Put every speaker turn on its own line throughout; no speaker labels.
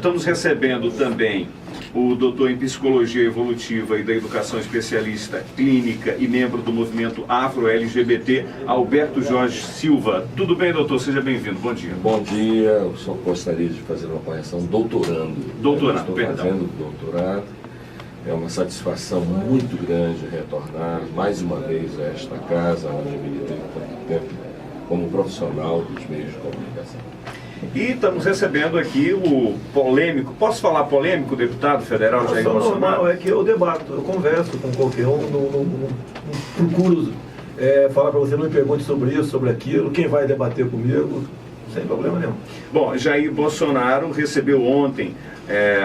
estamos recebendo também o doutor em Psicologia Evolutiva e da Educação Especialista Clínica e membro do movimento Afro-LGBT, Alberto Jorge Silva. Tudo bem, doutor? Seja bem-vindo. Bom dia.
Bom dia. Eu só gostaria de fazer uma correção. Doutorando.
Doutorado,
perdão. Estou fazendo doutorado. É uma satisfação muito grande retornar mais uma vez a esta casa, onde eu militei tanto tempo como profissional dos meios de comunicação.
E estamos recebendo aqui o polêmico, posso falar polêmico, deputado federal Jair Bolsonaro?
Normal, é que eu debato, eu converso com qualquer um, não procuro falar para você, não me pergunte sobre isso, sobre aquilo, quem vai debater comigo, sem problema nenhum.
Bom, Jair Bolsonaro recebeu ontem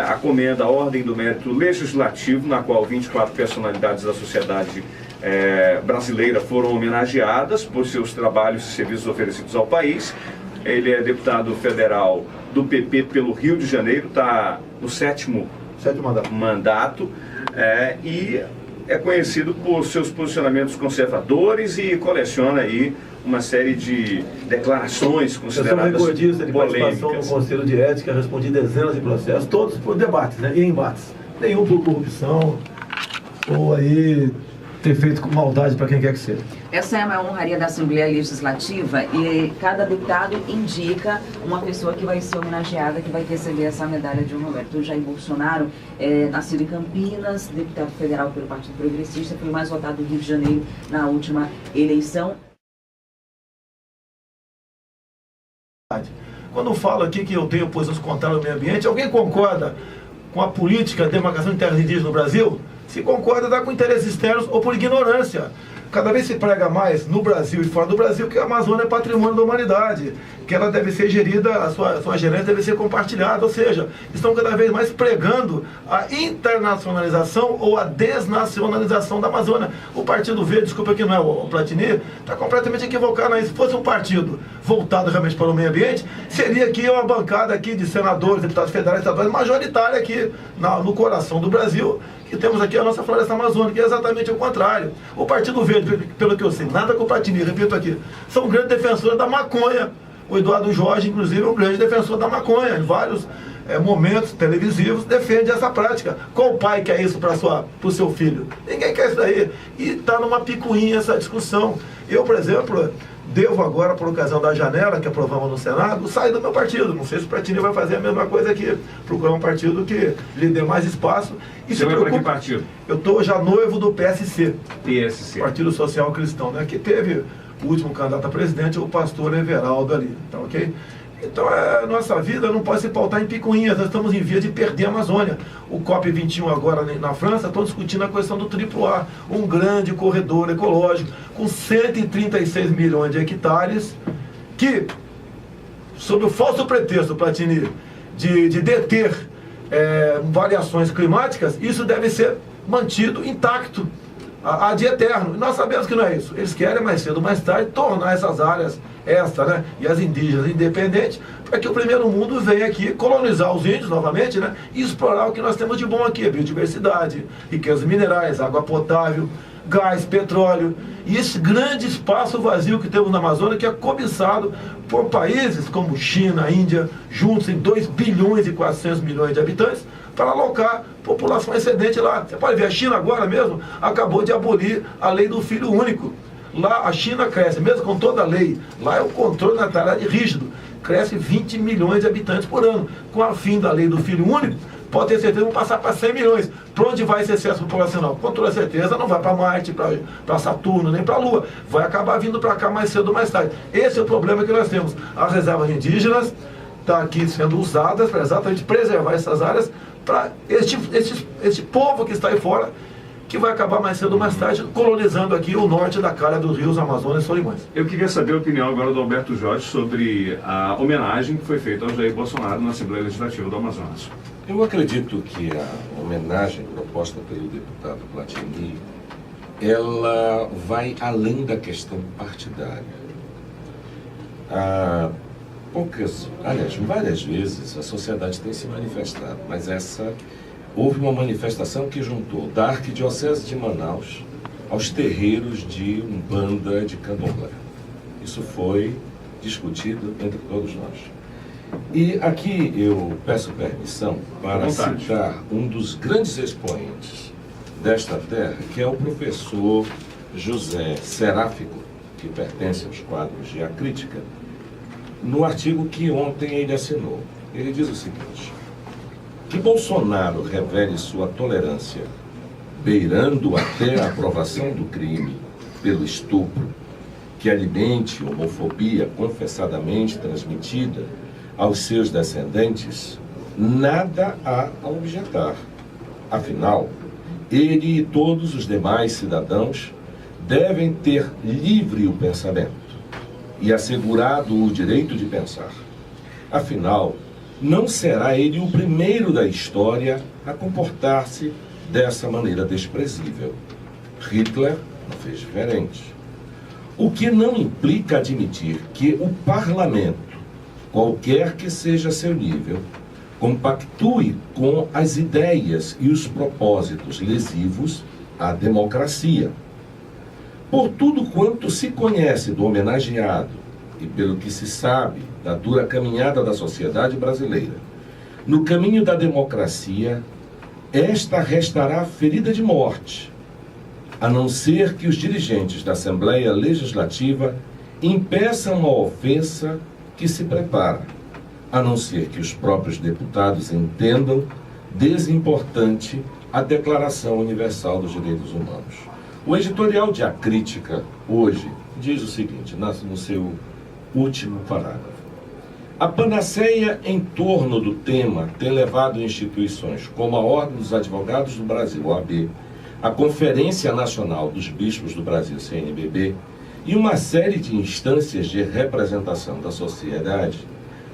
a comenda, a Ordem do Mérito Legislativo, na qual 24 personalidades da sociedade brasileira foram homenageadas por seus trabalhos e serviços oferecidos ao país. Ele é deputado federal do PP pelo Rio de Janeiro, está no sétimo mandato e é conhecido por seus posicionamentos conservadores e coleciona aí uma série de declarações consideradas
recordista de
polêmicas.
Participação no Conselho de Ética, respondi dezenas de processos, todos por debates, né, e embates. Nenhum por corrupção ou aí ter feito com maldade para quem quer que seja.
Essa é uma honraria da Assembleia Legislativa e cada deputado indica uma pessoa que vai ser homenageada, que vai receber essa medalha de honra. Roberto Jair Bolsonaro, nascido em Campinas, deputado federal pelo Partido Progressista, foi o mais votado do Rio de Janeiro na última eleição.
Quando falo aqui que eu tenho posições contrárias ao meio ambiente, alguém concorda com a política de demarcação de terras indígenas no Brasil? Se concorda, dá com interesses externos ou por ignorância. Cada vez se prega mais no Brasil e fora do Brasil que a Amazônia é patrimônio da humanidade, que ela deve ser gerida, a sua gerência deve ser compartilhada, ou seja, estão cada vez mais pregando a internacionalização ou a desnacionalização da Amazônia. O Partido Verde, desculpa que não é o Platini, está completamente equivocado. Se fosse um partido voltado realmente para o meio ambiente, seria aqui uma bancada aqui de senadores, deputados federais, estaduais, majoritária aqui no coração do Brasil, que temos aqui a nossa floresta amazônica, que é exatamente o contrário. O Partido Verde, pelo que eu sei, nada com o Platini, repito aqui, são grandes defensores da maconha. O Eduardo Jorge, inclusive, é um grande defensor da maconha. Em vários momentos televisivos, defende essa prática. Qual pai quer isso para o seu filho? Ninguém quer isso daí. E está numa picuinha essa discussão. Eu, por exemplo, devo agora, por ocasião da janela que aprovamos no Senado, sair do meu partido. Não sei se o Platini vai fazer a mesma coisa aqui. Procurar um partido que lhe dê mais espaço. E
você vai para que partido?
Eu estou já noivo do PSC.
PSC.
Partido Social Cristão, né? Que teve o último candidato a presidente, o pastor Everaldo ali. Tá ok? Então, a nossa vida não pode se pautar em picuinhas. Nós estamos em via de perder a Amazônia. O COP21 agora na França estão discutindo a questão do AAA, um grande corredor ecológico com 136 milhões de hectares que, sob o falso pretexto, Platini, de deter variações climáticas, isso deve ser mantido intacto, ad eterno. E nós sabemos que não é isso. Eles querem, mais cedo ou mais tarde, tornar essas áreas né, e as indígenas independentes, para que o primeiro mundo venha aqui colonizar os índios novamente, né, e explorar o que nós temos de bom aqui, biodiversidade, riquezas minerais, água potável, gás, petróleo, e esse grande espaço vazio que temos na Amazônia, que é cobiçado por países como China, Índia, juntos em 2 bilhões e 400 milhões de habitantes, para alocar população excedente lá. Você pode ver, a China agora mesmo acabou de abolir a lei do filho único. Lá a China cresce, mesmo com toda a lei, lá é o controle natalidade rígido, cresce 20 milhões de habitantes por ano. Com a fim da lei do filho único, pode ter certeza que vão passar para 100 milhões. Para onde vai esse excesso populacional? Com toda certeza não vai para Marte, para Saturno, nem para a Lua. Vai acabar vindo para cá mais cedo ou mais tarde. Esse é o problema que nós temos. As reservas indígenas estão aqui sendo usadas para exatamente preservar essas áreas para este povo que está aí fora, que vai acabar mais cedo ou mais tarde colonizando aqui o norte da calha dos rios Amazonas e Solimões.
Eu queria saber a opinião agora do Alberto Jorge sobre a homenagem que foi feita ao Jair Bolsonaro na Assembleia Legislativa do Amazonas.
Eu acredito que a homenagem proposta pelo deputado Platini, ela vai além da questão partidária. Várias vezes a sociedade tem se manifestado, mas houve uma manifestação que juntou da Arquidiocese de Manaus aos terreiros de Umbanda de Candomblé. Isso foi discutido entre todos nós. E aqui eu peço permissão para citar um dos grandes expoentes desta terra, que é o professor José Seráfico, que pertence aos quadros de A Crítica, no artigo que ontem ele assinou. Ele diz o seguinte: que Bolsonaro revele sua tolerância, beirando até a aprovação do crime pelo estupro, que alimente homofobia confessadamente transmitida aos seus descendentes, nada há a objetar. Afinal, ele e todos os demais cidadãos devem ter livre o pensamento e assegurado o direito de pensar. Afinal, não será ele o primeiro da história a comportar-se dessa maneira desprezível. Hitler não fez diferente. O que não implica admitir que o parlamento, qualquer que seja seu nível, compactue com as ideias e os propósitos lesivos à democracia. Por tudo quanto se conhece do homenageado e pelo que se sabe da dura caminhada da sociedade brasileira, no caminho da democracia, esta restará ferida de morte, a não ser que os dirigentes da Assembleia Legislativa impeçam a ofensa que se prepara, a não ser que os próprios deputados entendam desimportante a Declaração Universal dos Direitos Humanos. O editorial de A Crítica, hoje, diz o seguinte, no seu último parágrafo: a panaceia em torno do tema tem levado instituições como a Ordem dos Advogados do Brasil, OAB, a Conferência Nacional dos Bispos do Brasil, CNBB, e uma série de instâncias de representação da sociedade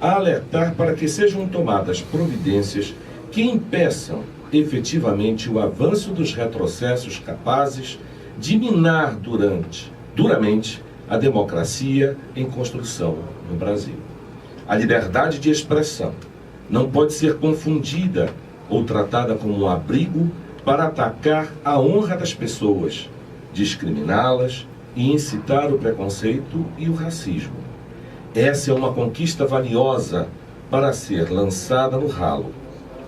a alertar para que sejam tomadas providências que impeçam efetivamente o avanço dos retrocessos capazes de minar duramente a democracia em construção no Brasil. A liberdade de expressão não pode ser confundida ou tratada como um abrigo para atacar a honra das pessoas, discriminá-las e incitar o preconceito e o racismo. Essa é uma conquista valiosa para ser lançada no ralo.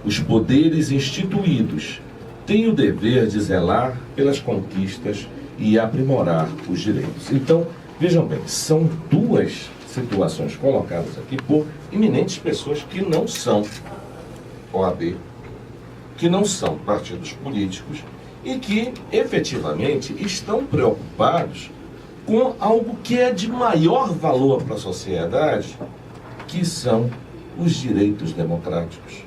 Os poderes instituídos têm o dever de zelar pelas conquistas e aprimorar os direitos. Então, vejam bem, são duas situações colocadas aqui por eminentes pessoas que não são OAB, que não são partidos políticos e que efetivamente estão preocupados com algo que é de maior valor para a sociedade, que são os direitos democráticos,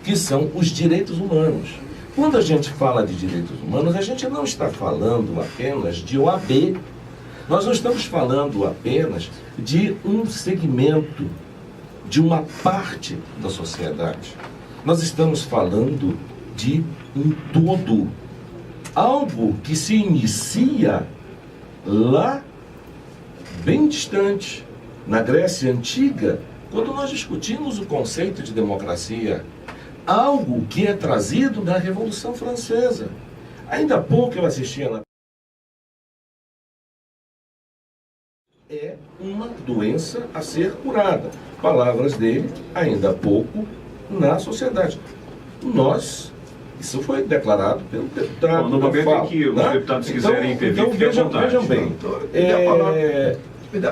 que são os direitos humanos. Quando a gente fala de direitos humanos, a gente não está falando apenas de OAB. Nós não estamos falando apenas de um segmento, de uma parte da sociedade. Nós estamos falando de um todo. Algo que se inicia lá, bem distante, na Grécia Antiga, quando nós discutimos o conceito de democracia. Algo que é trazido da Revolução Francesa. Ainda há pouco eu assistia na... É uma doença a ser curada. Palavras dele, ainda há pouco, na sociedade. Isso foi declarado pelo deputado.
No momento em que os deputados quiserem intervir,
vejam bem.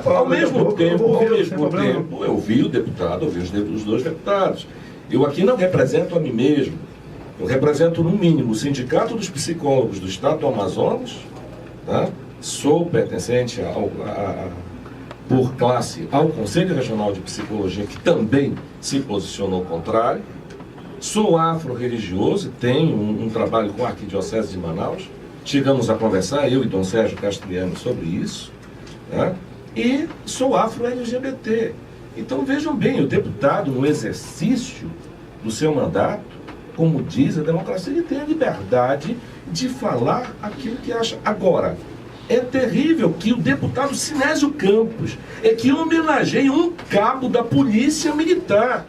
Ao mesmo tempo, eu ouvi o deputado, ouvi os dois deputados. Eu aqui não represento a mim mesmo. Eu represento, no mínimo, o Sindicato dos Psicólogos do Estado do Amazonas. Tá? Sou pertencente por classe ao Conselho Regional de Psicologia, que também se posicionou contrário. Sou afro-religioso, tenho um trabalho com a Arquidiocese de Manaus. Chegamos a conversar, eu e Dom Sérgio Castriani, sobre isso. Tá? E sou afro-LGBT. Então vejam bem, o deputado, no exercício do seu mandato, como diz a democracia, ele tem a liberdade de falar aquilo que acha. Agora, é terrível que o deputado Sinésio Campos que homenageia um cabo da polícia militar.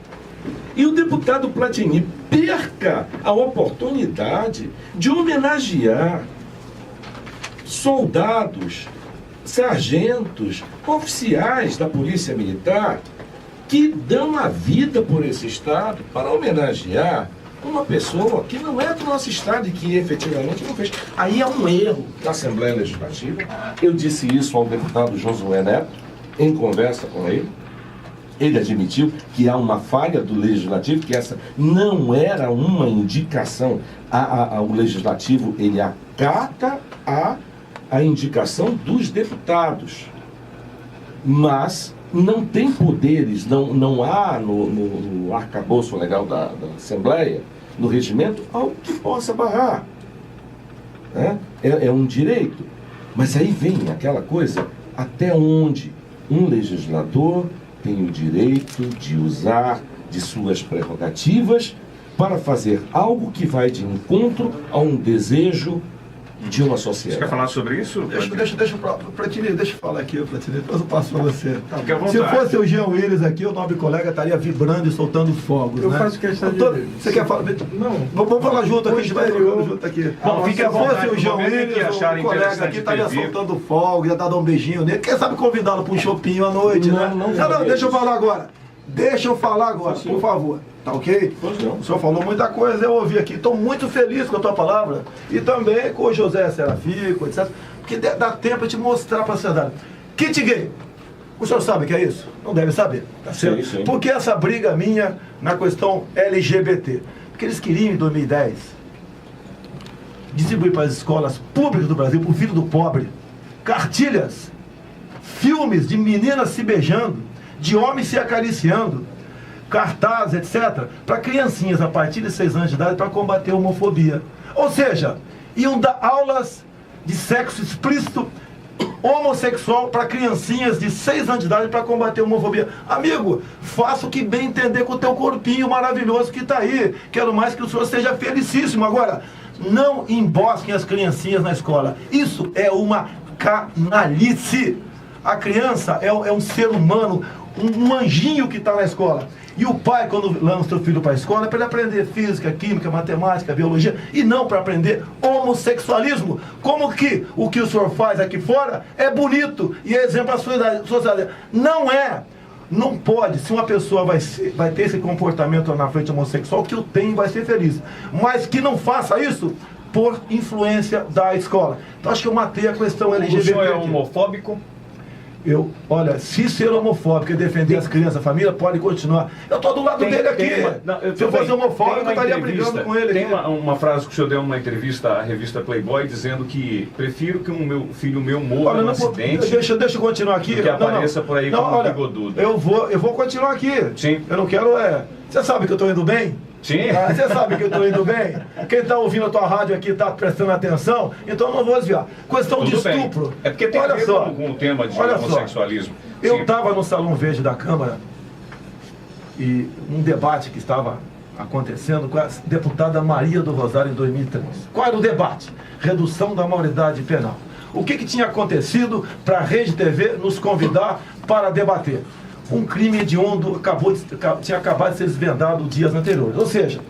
E o deputado Platini perca a oportunidade de homenagear soldados, sargentos, oficiais da polícia militar que dão a vida por esse Estado para homenagear uma pessoa que não é do nosso Estado e que efetivamente não fez. Aí há um erro da Assembleia Legislativa. Eu disse isso ao deputado Josué Neto, em conversa com ele. Ele admitiu que há uma falha do Legislativo, que essa não era uma indicação. O Legislativo, ele acata a indicação dos deputados, mas não tem poderes, não há no arcabouço legal da Assembleia, no regimento, algo que possa barrar. Né? É um direito. Mas aí vem aquela coisa, até onde um legislador tem o direito de usar de suas prerrogativas para fazer algo que vai de encontro a um desejo de uma sociedade.
Você quer falar sobre isso?
Deixa eu falar aqui, Platini, depois eu passo para você.
Fique à vontade.
Se fosse o Jean Willis aqui, o nobre colega estaria vibrando e soltando fogos.
Eu
né?
faço questão de...
Você quer falar? Não. Vamos falar junto aqui, a gente vai falando junto aqui.
Bom, fique à
Se fosse
vontade,
o Jean
no momento
Willis,
que
o
acharem
colega
interessante
aqui estaria
ter vivo.
soltando fogos, ia dar um beijinho nele. Quem sabe convidá-lo para um chopinho à noite, né?
Não,
Deixa eu falar agora. Deixa eu falar agora, por favor. Tá ok? O senhor falou muita coisa, eu ouvi aqui. Estou muito feliz com a tua palavra. E também com o José Serafico, etc. Porque dá tempo de mostrar para a sociedade. Kit gay. O senhor sabe o que é isso? Não deve saber. Tá certo?
Sim.
Porque essa briga minha na questão LGBT. Porque eles queriam, em 2010, distribuir para as escolas públicas do Brasil, para o filho do pobre, cartilhas, filmes de meninas se beijando, de homens se acariciando, cartazes, etc., para criancinhas a partir de 6 anos de idade para combater a homofobia. Ou seja, iam dar aulas de sexo explícito homossexual para criancinhas de 6 anos de idade para combater a homofobia. Amigo, faça o que bem entender com o teu corpinho maravilhoso que está aí. Quero mais que o senhor seja felicíssimo. Agora, não embosquem as criancinhas na escola. Isso é uma canalice. A criança é um ser humano, um anjinho que está na escola. E o pai, quando lança o seu filho para a escola, é para ele aprender física, química, matemática, biologia, e não para aprender homossexualismo. Como que o senhor faz aqui fora é bonito e é exemplo para a sociedade. Não é. Não pode. Se uma pessoa vai ter esse comportamento na frente homossexual, que o tem vai ser feliz. Mas que não faça isso por influência da escola. Então acho que eu matei a questão LGBT.
O senhor é homofóbico?
Olha, se ser homofóbico e defender as crianças, a família, pode continuar. Eu estou do lado dele aqui. Se eu fosse homofóbico, eu estaria brigando com ele.
Tem uma frase que o senhor deu numa entrevista à revista Playboy, dizendo que prefiro que um filho meu morra num acidente.
Deixa eu continuar aqui.
Que apareça por aí como um bigodudo.
Eu vou continuar aqui.
Sim.
Eu não quero... Você sabe que eu estou indo bem?
Sim.
Você sabe que eu estou indo bem? Quem está ouvindo a tua rádio aqui está prestando atenção, então eu não vou desviar. Questão
Tudo
de estupro.
Bem. É porque tem a ver com o tema de homossexualismo.
Eu estava no Salão Verde da Câmara e um debate que estava acontecendo com a deputada Maria do Rosário em 2003. Qual era o debate? Redução da maioridade penal. O que tinha acontecido para a Rede TV nos convidar para debater? Um crime hediondo tinha acabado de ser desvendado dias anteriores. Ou seja,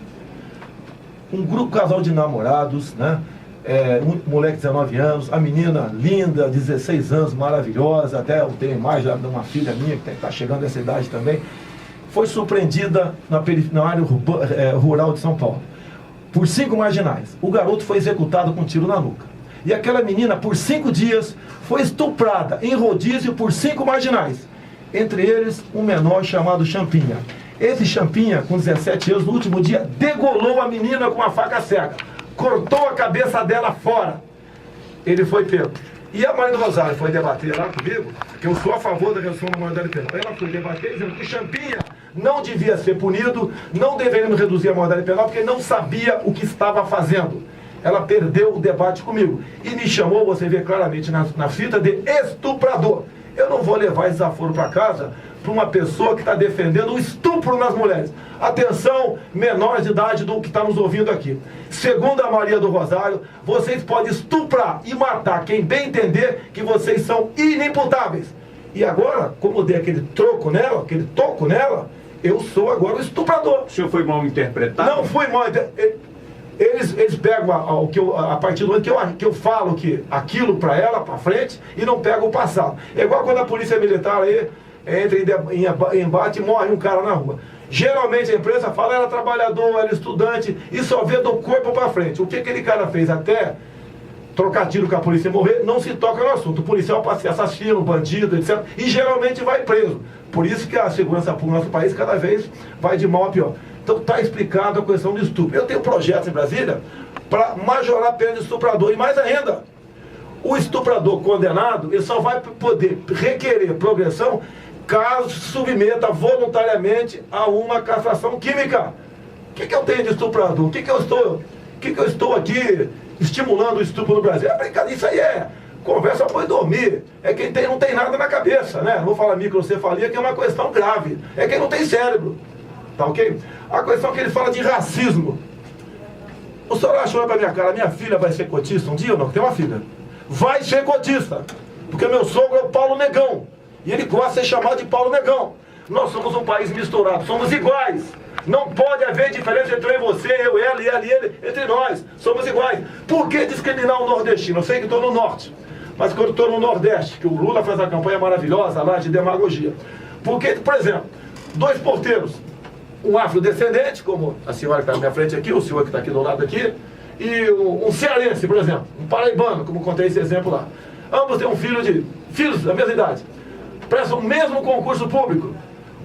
um casal de namorados, né? Um moleque de 19 anos, a menina linda, 16 anos, maravilhosa, até eu tenho mais já de uma filha minha que está chegando nessa idade também, foi surpreendida na área rural de São Paulo por 5 marginais. O garoto foi executado com um tiro na nuca. E aquela menina, por 5 dias, foi estuprada em rodízio por 5 marginais. Entre eles, um menor chamado Champinha. Esse Champinha, com 17 anos, no último dia, degolou a menina com uma faca cega. Cortou a cabeça dela fora. Ele foi pego. E a Maria do Rosário foi debater lá comigo, que eu sou a favor da redução da maioridade penal. Ela foi debater dizendo que Champinha não devia ser punido, não deveríamos reduzir a maioridade penal, porque não sabia o que estava fazendo. Ela perdeu o debate comigo. E me chamou, você vê claramente na fita, de estuprador. Eu não vou levar esse desaforo para casa para uma pessoa que está defendendo o estupro nas mulheres. Atenção, menores de idade do que está nos ouvindo aqui. Segundo a Maria do Rosário, vocês podem estuprar e matar quem bem entender que vocês são inimputáveis. E agora, como dei aquele troco nela, aquele toco nela, eu sou agora o estuprador.
O senhor foi mal interpretado?
Não fui mal interpretado. Eles pegam a partir do momento que eu falo que aquilo para ela, para frente, e não pegam o passado. É igual quando a polícia militar aí entra em embate e morre um cara na rua. Geralmente a imprensa fala, era trabalhador, era estudante, e só vê do corpo para frente. O que aquele cara fez até trocar tiro com a polícia e morrer, não se toca no assunto. O policial passa a ser assassino, bandido, etc. E geralmente vai preso. Por isso que a segurança pública no nosso país cada vez vai de mal a pior. Então está explicado a questão do estupro. Eu tenho projetos em Brasília para majorar a pena de estuprador. E mais ainda, o estuprador condenado, ele só vai poder requerer progressão caso se submeta voluntariamente a uma castração química. O que eu tenho de estuprador? O que eu estou aqui estimulando o estupro no Brasil? É brincadeira, isso aí é conversa para dormir. É quem não tem nada na cabeça, né? Não vou falar microcefalia, que é uma questão grave. É quem não tem cérebro. Tá ok? A questão é que ele fala de racismo. O senhor achou para minha cara, minha filha vai ser cotista um dia ou não? Tem uma filha. Vai ser cotista. Porque meu sogro é o Paulo Negão. E ele gosta de ser chamado de Paulo Negão. Nós somos um país misturado, somos iguais. Não pode haver diferença entre eu e você, eu, ela, ele, entre nós. Somos iguais. Por que discriminar o nordestino? Eu sei que estou no norte, mas quando estou no nordeste, que o Lula faz a campanha maravilhosa lá de demagogia. Porque, por exemplo, 2 porteiros, um afrodescendente, como a senhora que está na minha frente aqui, o senhor que está aqui do lado aqui, e um cearense, por exemplo, um paraibano, como contei esse exemplo lá. Ambos têm filhos da mesma idade. Prestam o mesmo concurso público.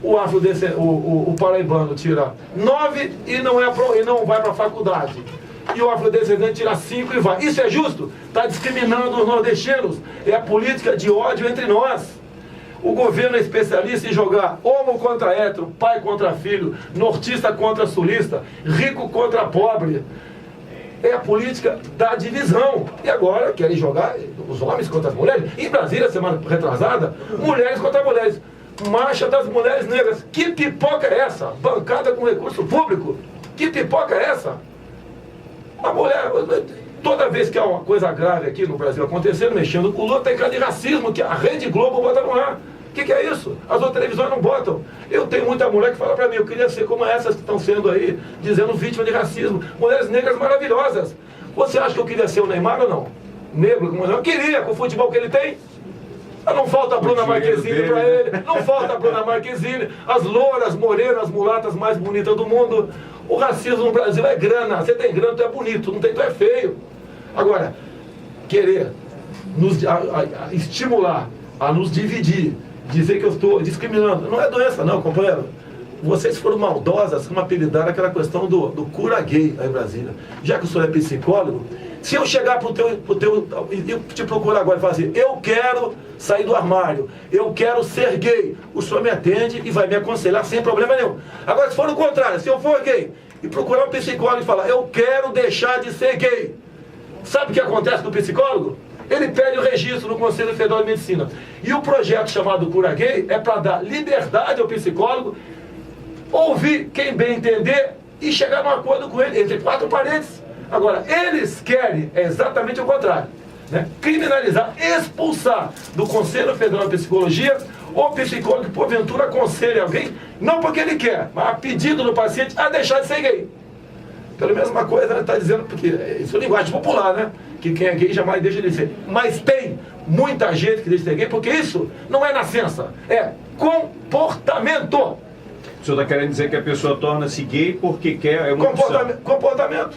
O paraibano tira 9 e não vai para a faculdade. E o afrodescendente tira 5 e vai. Isso é justo? Está discriminando os nordestinos. É a política de ódio entre nós. O governo é especialista em jogar homo contra hétero, pai contra filho, nortista contra sulista, rico contra pobre. É a política da divisão. E agora querem jogar os homens contra as mulheres. Em Brasília, semana retrasada, mulheres contra mulheres. Marcha das mulheres negras. Que pipoca é essa? Bancada com recurso público. Que pipoca é essa? A mulher, toda vez que há uma coisa grave aqui no Brasil acontecendo, mexendo com o Lula, tem cara de racismo que a Rede Globo bota no ar. O que é isso? As outras televisões não botam. Eu tenho muita mulher que fala pra mim, eu queria ser como essas que estão sendo aí, dizendo vítima de racismo. Mulheres negras maravilhosas. Você acha que eu queria ser o Neymar ou não? Negro como eu queria, com o futebol que ele tem. Não falta a Bruna Marquezine para ele, não falta a Bruna Marquezine, as louras, morenas, mulatas mais bonitas do mundo. O racismo no Brasil é grana. Você tem grana, tu é bonito, não tem, tu é feio. Agora, querer nos estimular a nos dividir, dizer que eu estou discriminando, não é doença não, companheiro. Vocês foram maldosas, como apelidaram aquela questão do cura gay aí em Brasília. Já que o senhor é psicólogo, se eu chegar pro teu e te procurar agora e falar assim, eu quero sair do armário, eu quero ser gay, o senhor me atende e vai me aconselhar sem problema nenhum. Agora, se for o contrário, se eu for gay e procurar um psicólogo e falar, eu quero deixar de ser gay, sabe o que acontece com o psicólogo? Ele pede o registro no Conselho Federal de Medicina. E o projeto chamado Cura Gay é para dar liberdade ao psicólogo, ouvir quem bem entender e chegar num acordo com ele, entre 4 paredes. Agora, eles querem exatamente o contrário, né? Criminalizar, expulsar do Conselho Federal de Psicologia o psicólogo que porventura aconselha alguém, não porque ele quer, mas a pedido do paciente a deixar de ser gay. Pela mesma coisa, ele está dizendo, porque isso é linguagem popular, né? Que quem é gay jamais deixa de ser. Mas tem muita gente que deixa de ser gay, porque isso não é nascença, é comportamento.
O senhor está querendo dizer que a pessoa torna-se gay porque quer...
Comportamento.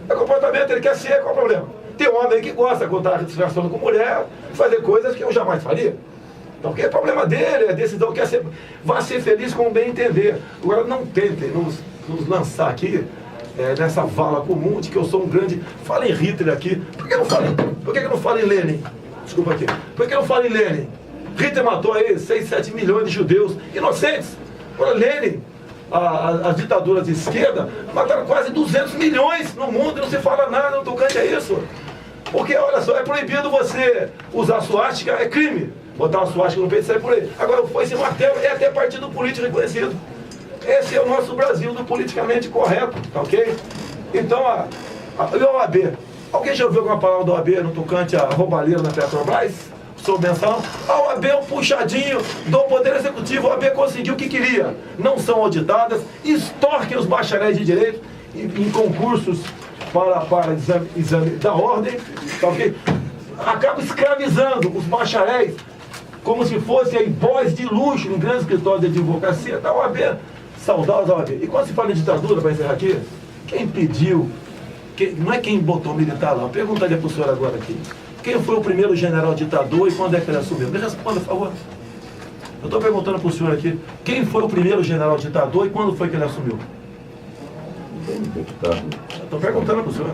É comportamento, ele quer ser, qual é o problema? Tem homem aí que gosta de estar se relacionando com mulher, fazer coisas que eu jamais faria. Então, que é problema dele, é decisão, quer ser, vá ser feliz com o bem entender. Agora, não tentem nos lançar aqui nessa vala comum de que eu sou um grande... Fala em Hitler aqui. Por que não fala em Lenin? Desculpa aqui. Por que não fala em Lenin? Hitler matou aí 6, 7 milhões de judeus inocentes. Agora, Lenin, as ditaduras de esquerda mataram quase 200 milhões no mundo e não se fala nada no tocante a isso. Porque, olha só, é proibido você usar suástica, é crime. Botar uma suástica no peito e sair por aí. Agora, esse martelo é até partido político reconhecido. Esse é o nosso Brasil do politicamente correto, tá ok? Então, a OAB. Alguém já ouviu alguma palavra da OAB no tocante a roubalheira na Petrobras? Sob menção? A OAB é um puxadinho do Poder Executivo. A OAB conseguiu o que queria. Não são auditadas, extorquem os bacharéis de direito em concursos para exame da ordem, tá ok? Acabam escravizando os bacharéis como se fossem aí boys de luxo em grandes escritórios de advocacia da OAB, saudosa OAB. E quando se fala em ditadura, para encerrar aqui, quem pediu, não é quem botou militar lá, perguntaria para o senhor agora aqui, quem foi o primeiro general ditador e quando é que ele assumiu? Me responda, por favor. Eu estou perguntando para o senhor aqui, quem foi o primeiro general ditador e quando foi que ele assumiu?
Deputado.
Estou perguntando para o senhor.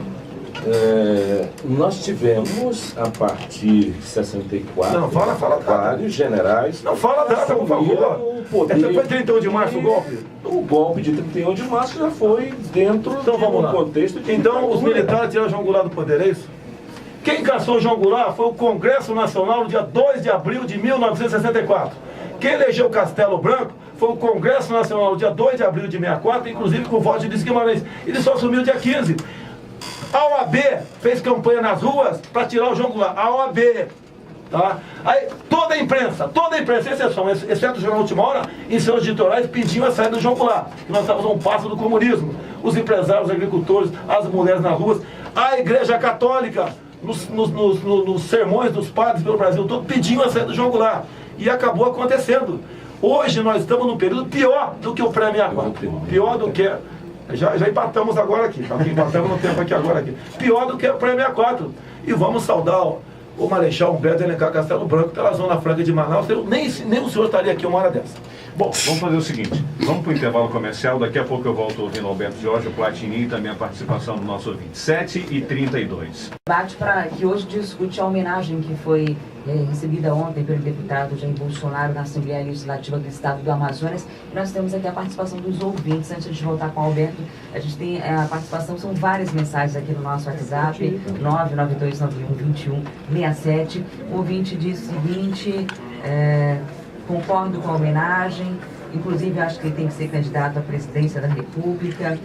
Nós tivemos, a partir de 64,
não, fala
vários generais.
Não, fala data, por favor. Foi 31 de março o golpe?
O golpe de 31 de março já foi dentro do contexto de...
Então, os militares tiraram João Goulart do poder, é isso? Quem caçou João Goulart foi o Congresso Nacional no dia 2 de abril de 1964. Quem elegeu Castelo Branco foi o Congresso Nacional no dia 2 de abril de 64, inclusive com o voto de Luiz Guimarães. Ele só assumiu dia 15. A OAB fez campanha nas ruas para tirar o João Goulart. A OAB. Tá? Aí, toda a imprensa, exceção, exceto o Jornal Última Hora, em seus editorais pediam a saída do João Goulart. Que nós estávamos a um passo do comunismo. Os empresários, os agricultores, as mulheres nas ruas. A Igreja Católica, nos sermões dos padres pelo Brasil todo, pediam a saída do João Goulart. E acabou acontecendo. Hoje nós estamos num período pior do que o pré-64. Pior do que... Já empatamos agora aqui, tá? Empatamos no tempo aqui agora aqui. Pior do que o pré-64. E vamos saudar o Marechal Humberto de Alencar Castelo Branco pela Zona Franca de Manaus. Nem o senhor estaria aqui uma hora dessa.
Bom, vamos fazer o seguinte, vamos para o intervalo comercial, daqui a pouco eu volto ouvindo Alberto Jorge, o Platini e também a participação do nosso ouvinte. 7h32.
Debate que hoje discute a homenagem que foi recebida ontem pelo deputado Jair Bolsonaro na Assembleia Legislativa do Estado do Amazonas. Nós temos aqui a participação dos ouvintes. Antes de voltar com o Alberto, a gente tem a participação, são várias mensagens aqui no nosso WhatsApp, 992912167. O ouvinte diz o seguinte... concordo com a homenagem, inclusive acho que ele tem que ser candidato à presidência da República.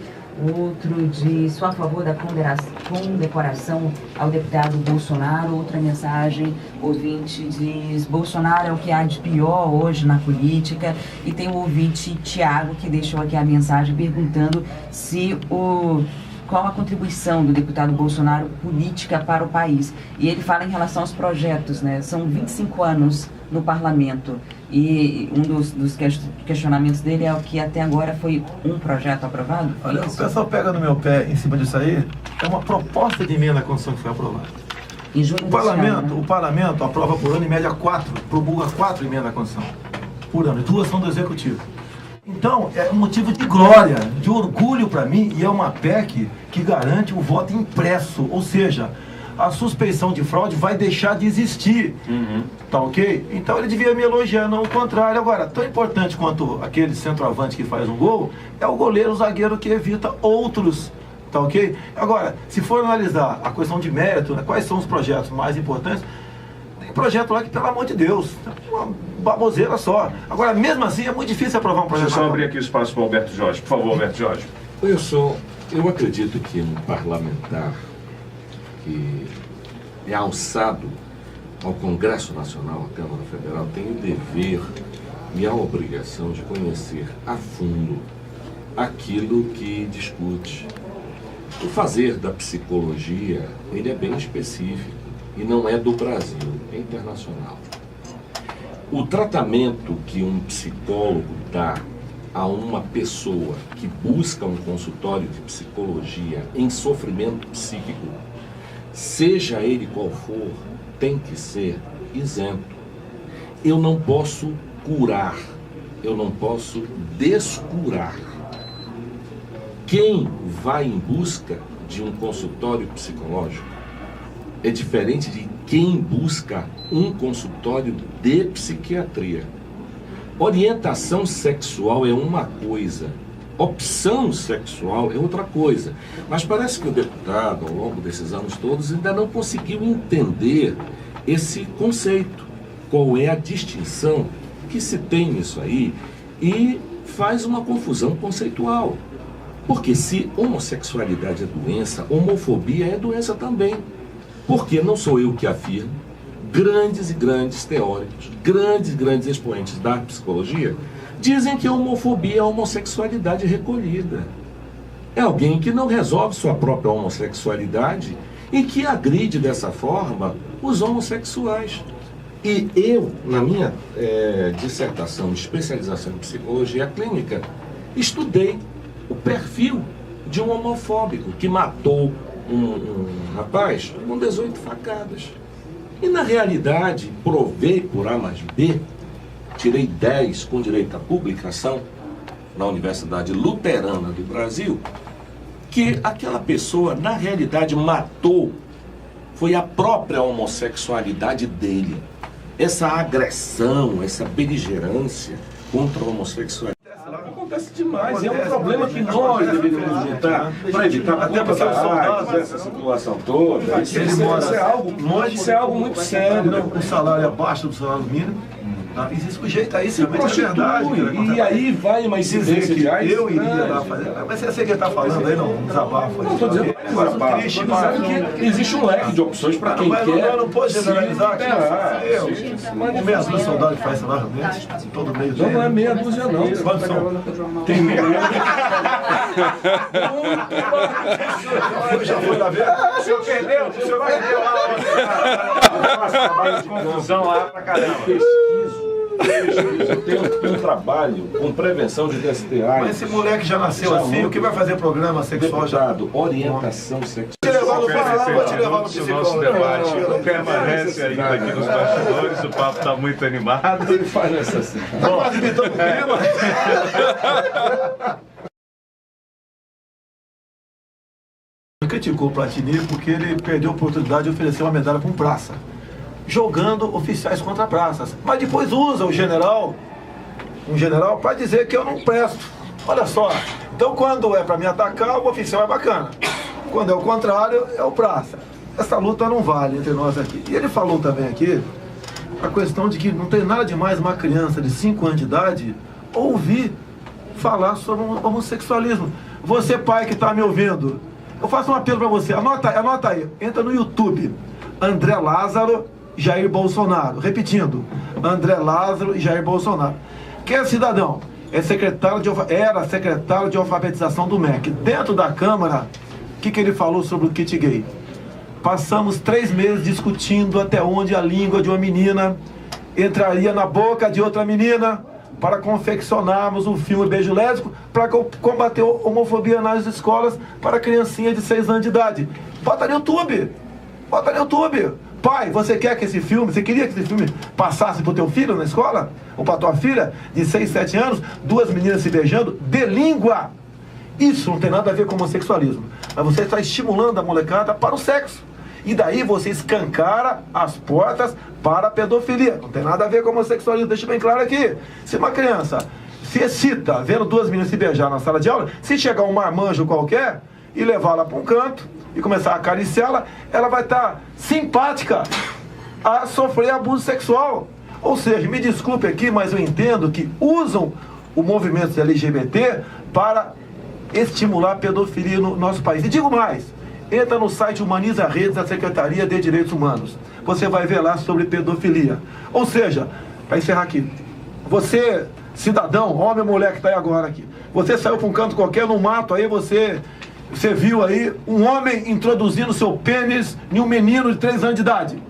Outro diz, sou a favor da condecoração ao deputado Bolsonaro. Outra mensagem, ouvinte diz, Bolsonaro é o que há de pior hoje na política. E tem o ouvinte Tiago que deixou aqui a mensagem perguntando qual a contribuição do deputado Bolsonaro política para o país. E ele fala em relação aos projetos, né? São 25 anos no parlamento. E um dos questionamentos dele é o que até agora foi um projeto aprovado?
Olha, o pessoal pega no meu pé em cima disso aí, é uma proposta de emenda à Constituição que foi aprovada.
Em junho
o parlamento aprova por ano, em média, promulga 4 emendas à Constituição por ano, e 2 são do Executivo. Então, é um motivo de glória, de orgulho para mim, e é uma PEC que garante o voto impresso, ou seja, a suspeição de fraude vai deixar de existir, tá ok? Então ele devia me elogiar, não o contrário. Agora, tão importante quanto aquele centroavante que faz um gol, é o goleiro, o zagueiro que evita outros, tá ok? Agora, se for analisar a questão de mérito, né, quais são os projetos mais importantes, tem projeto lá que, pelo amor de Deus, uma baboseira só. Agora, mesmo assim, é muito difícil aprovar um projeto.
Deixa eu só abrir aqui o espaço para o Alberto Jorge. Por favor, Alberto Jorge.
Eu acredito que um parlamentar que é alçado ao Congresso Nacional, à Câmara Federal, tem o dever e a obrigação de conhecer a fundo aquilo que discute. O fazer da psicologia, ele é bem específico e não é do Brasil, é internacional. O tratamento que um psicólogo dá a uma pessoa que busca um consultório de psicologia em sofrimento psíquico, seja ele qual for, tem que ser isento. Eu não posso curar, eu não posso descurar. Quem vai em busca de um consultório psicológico é diferente de quem busca um consultório de psiquiatria. Orientação sexual é uma coisa, opção sexual é outra coisa. Mas parece que o deputado, ao longo desses anos todos, ainda não conseguiu entender esse conceito. Qual é a distinção que se tem nisso aí? E faz uma confusão conceitual. Porque se homossexualidade é doença, homofobia é doença também. Porque não sou eu que afirmo, grandes e grandes teóricos, grandes expoentes da psicologia, dizem que a homofobia é a homossexualidade recolhida. É alguém que não resolve sua própria homossexualidade e que agride dessa forma os homossexuais. E eu, na minha dissertação de especialização em psicologia clínica, estudei o perfil de um homofóbico que matou um rapaz com 18 facadas. E na realidade, provei por A mais B, tirei 10 com direito à publicação na Universidade Luterana do Brasil, que aquela pessoa, na realidade, matou, foi a própria homossexualidade dele. Essa agressão, essa beligerância contra a homossexualidade acontece demais. É um problema que nós deveríamos lutar para evitar até para essa situação toda. Isso é algo muito sério.
O salário abaixo do salário mínimo. Existe um jeito aí, se verdade.
E aí vai uma incidência de AIDS.
Eu iria lá fazer. Mas você que está falando aí, não, um desabafo.
Não estou dizendo que existe um leque de opções para quem quer.
Eu não posso generalizar aqui. Meia dúzia de soldados que faz essa largamente, todo meio.
Não é meia dúzia, não.
Quantos são?
Tem meia dúzia.
Já foi lá ver?
O senhor perdeu lá. Confusão lá pra caramba.
Eu tenho um trabalho com prevenção de DST.
Mas esse moleque já nasceu assim, o que vai fazer programa sexual já?
Orientação sexual.
Te levar no falar, vou te levar no psicólogo.
O nosso debate permanece ainda aqui nos bastidores, o papo está muito animado.
Ele faz essa assim.
Quase imitando o clima. Criticou o Platini porque ele perdeu a oportunidade de oferecer uma medalha para um praça, jogando oficiais contra praças. Mas depois usa um general para dizer que eu não presto. Olha só, então quando é para me atacar, o oficial é bacana. Quando é o contrário, é o praça. Essa luta não vale entre nós aqui. E ele falou também aqui a questão de que não tem nada demais uma criança de 5 anos de idade ouvir falar sobre homossexualismo. Você, pai que está me ouvindo, eu faço um apelo para você, anota aí, entra no YouTube, André Lázaro, Jair Bolsonaro. Repetindo, André Lázaro e Jair Bolsonaro. Quem é cidadão? Era secretário de alfabetização do MEC. Dentro da Câmara, o que ele falou sobre o kit gay? Passamos 3 meses discutindo até onde a língua de uma menina entraria na boca de outra menina para confeccionarmos um filme beijo lésbico para combater a homofobia nas escolas para criancinha de 6 anos de idade. Bota no YouTube. Pai, você queria que esse filme passasse pro teu filho na escola? Ou pra tua filha de 6, 7 anos, 2 meninas se beijando de língua? Isso não tem nada a ver com homossexualismo. Mas você está estimulando a molecada para o sexo. E daí você escancara as portas para a pedofilia. Não tem nada a ver com homossexualismo, deixa bem claro aqui. Se uma criança se excita vendo 2 meninas se beijar na sala de aula, se chegar um marmanjo qualquer e levá-la para um canto e começar a acariciá-la, ela vai estar simpática a sofrer abuso sexual. Ou seja, me desculpe aqui, mas eu entendo que usam o movimento LGBT para estimular a pedofilia no nosso país. E digo mais, entra no site Humaniza Redes da Secretaria de Direitos Humanos. Você vai ver lá sobre pedofilia. Ou seja, para encerrar aqui, você, cidadão, homem ou mulher que está aí agora aqui, você saiu para um canto qualquer, no mato, aí você viu aí um homem introduzindo seu pênis em um menino de 3 anos de idade.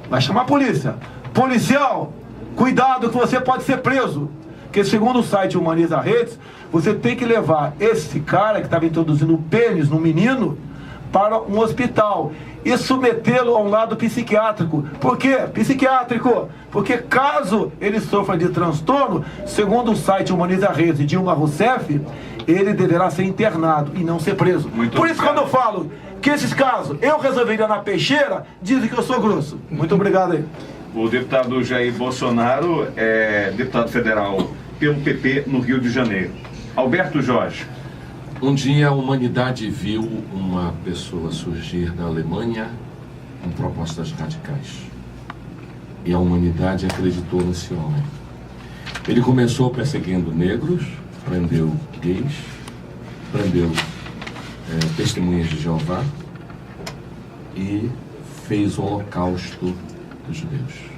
Vai chamar a polícia. Policial, cuidado que você pode ser preso. Porque segundo o site Humaniza Redes, você tem que levar esse cara que estava introduzindo o pênis no menino para um hospital e submetê-lo a um lado psiquiátrico. Por quê? Psiquiátrico. Porque caso ele sofra de transtorno, segundo o site Humaniza Redes de Dilma Rousseff, ele deverá ser internado e não ser preso. Por isso, quando eu falo que esses casos eu resolveria na peixeira, dizem que eu sou grosso. Muito obrigado aí.
O deputado Jair Bolsonaro é deputado federal pelo PP no Rio de Janeiro. Alberto Jorge.
Um dia a humanidade viu uma pessoa surgir da Alemanha com propostas radicais. E a humanidade acreditou nesse homem. Ele começou perseguindo negros, prendeu gays, prendeu testemunhas de Jeová e fez o holocausto dos judeus.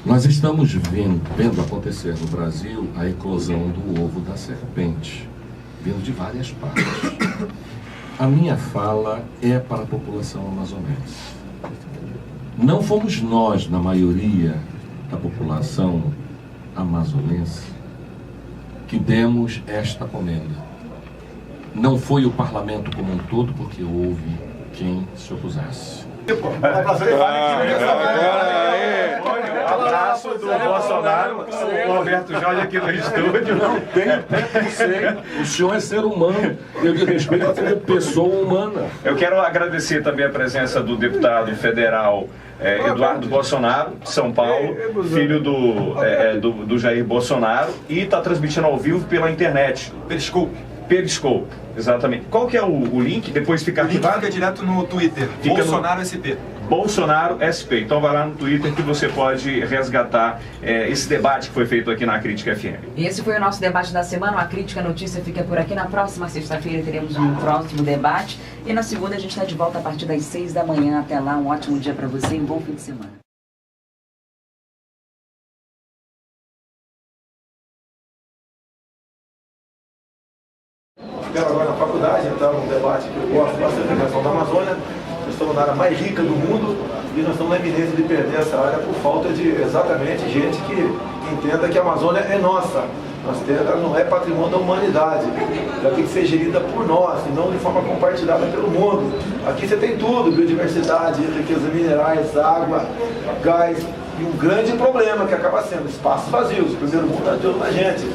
Nós estamos vendo acontecer no Brasil a eclosão do ovo da serpente, vindo de várias partes. A minha fala é para a população amazonense. Não fomos nós, na maioria da população amazonense, que demos esta comenda. Não foi o parlamento como um todo, porque houve quem se opusesse.
Abraço do Bolsonaro, o Roberto Jorge aqui no estúdio.
Não tem preconceito. O senhor é ser humano. Eu de respeito como pessoa humana.
Eu quero agradecer também a presença do deputado federal Eduardo Bolsonaro, de São Paulo, filho do Jair Bolsonaro, e está transmitindo ao vivo pela internet. Periscope, exatamente. Qual que é o link? Depois fica arquivado?
O link fica direto no Twitter,
Fica
Bolsonaro SP.
Bolsonaro SP. Então vai lá no Twitter que você pode resgatar esse debate que foi feito aqui na Crítica FM.
E esse foi o nosso debate da semana. A Crítica Notícia fica por aqui. Na próxima sexta-feira teremos um próximo debate. E na segunda a gente está de volta a partir das 6 da manhã. Até lá, um ótimo dia para você e um bom fim de semana.
Espero agora na faculdade, entrar num debate que eu gosto bastante da questão da Amazônia. Nós estamos na área mais rica do mundo e nós estamos na iminência de perder essa área por falta de exatamente gente que entenda que a Amazônia é nossa. Nossa terra não é patrimônio da humanidade. Ela tem que ser gerida por nós e não de forma compartilhada pelo mundo. Aqui você tem tudo, biodiversidade, riquezas minerais, água, gás e um grande problema que acaba sendo espaços vazios. O primeiro mundo é de outra gente.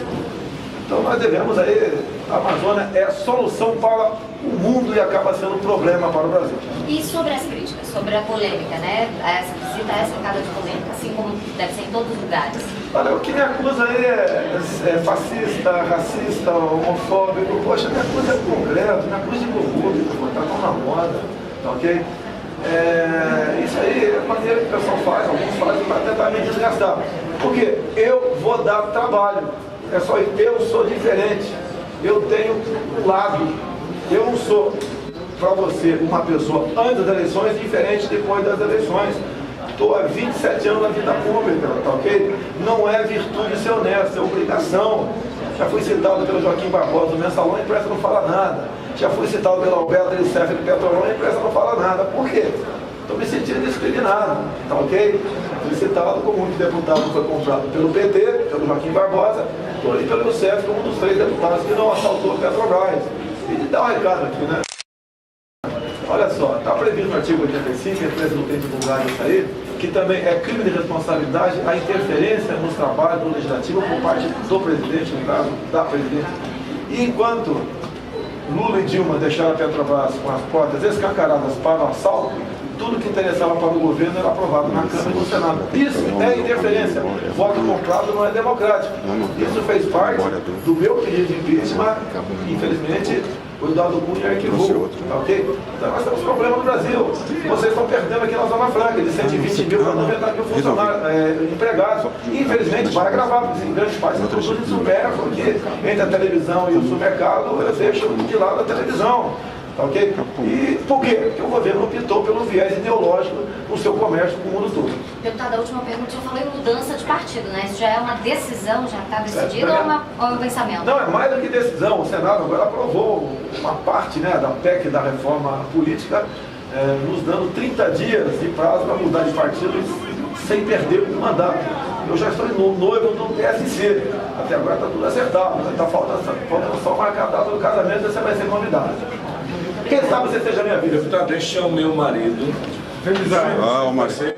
Então nós devemos aí, a Amazônia é a solução para o mundo e acaba sendo um problema para o Brasil.
E sobre as críticas, sobre a polêmica, né? Essa visita é cercada de polêmica, assim como deve ser em todos os lugares.
Olha, o que me acusa aí é fascista, racista, homofóbico. Poxa, me acusa de concreto, me acusa de corrupto, tá tão na moda, tá ok? Isso aí é a maneira que o pessoal faz, alguns fazem para tentar me desgastar. Porque eu vou dar trabalho. É só eu sou diferente, eu tenho um lado, eu não sou para você uma pessoa antes das eleições diferente depois das eleições. Estou há 27 anos na vida pública, tá ok? Não é virtude ser honesto, é obrigação. Já fui citado pelo Joaquim Barbosa do Mensalão, a imprensa não fala nada. Já fui citado pelo Alberto Elisef do Petrolão, a imprensa não fala nada. Por quê? Estou me sentindo discriminado, tá ok? Fui citado como um deputado que foi comprado pelo PT, pelo Joaquim Barbosa, e pelo Elisef como um dos 3 deputados que não assaltou a Petrobras. E de dar um recado aqui, né? Olha só, está previsto no artigo 85, a empresa não tem divulgado isso aí, que também é crime de responsabilidade a interferência nos trabalhos do Legislativo por parte do presidente, no caso da presidente. E enquanto Lula e Dilma deixaram a Petrobras com as portas escancaradas para o assalto, tudo que interessava para o governo era aprovado na Câmara e no Senado. Isso é interferência. Voto comprado não é democrático. Isso fez parte do meu pedido de impeachment. Infelizmente, o Eduardo Cunha arquivou. Tá ok? Então nós temos problema no Brasil. Vocês estão perdendo aqui na Zona Franca, de 120 mil para 90 mil funcionários, empregados. Infelizmente, vai agravar, porque em grande parte das pessoas superam, porque entre a televisão e o supermercado, eu deixo de lado a televisão. Ok? E por quê? Porque o governo optou pelo viés ideológico no seu comércio com o mundo todo.
Deputado, a última pergunta, eu falei mudança de partido, né? Isso já é uma decisão, já está decidido ou é um pensamento?
Não, é mais do que decisão. O Senado agora aprovou uma parte, né, da PEC, da reforma política, nos dando 30 dias de prazo para mudar de partido sem perder o mandato. Eu já estou noivo do PSC. Até agora está tudo acertado. Está faltando só marcar a data do casamento, essa vai ser novidade. Quem sabe você seja minha vida?
Deputado, este é o meu marido.
Feliz ano.
Ah, o Marcelo.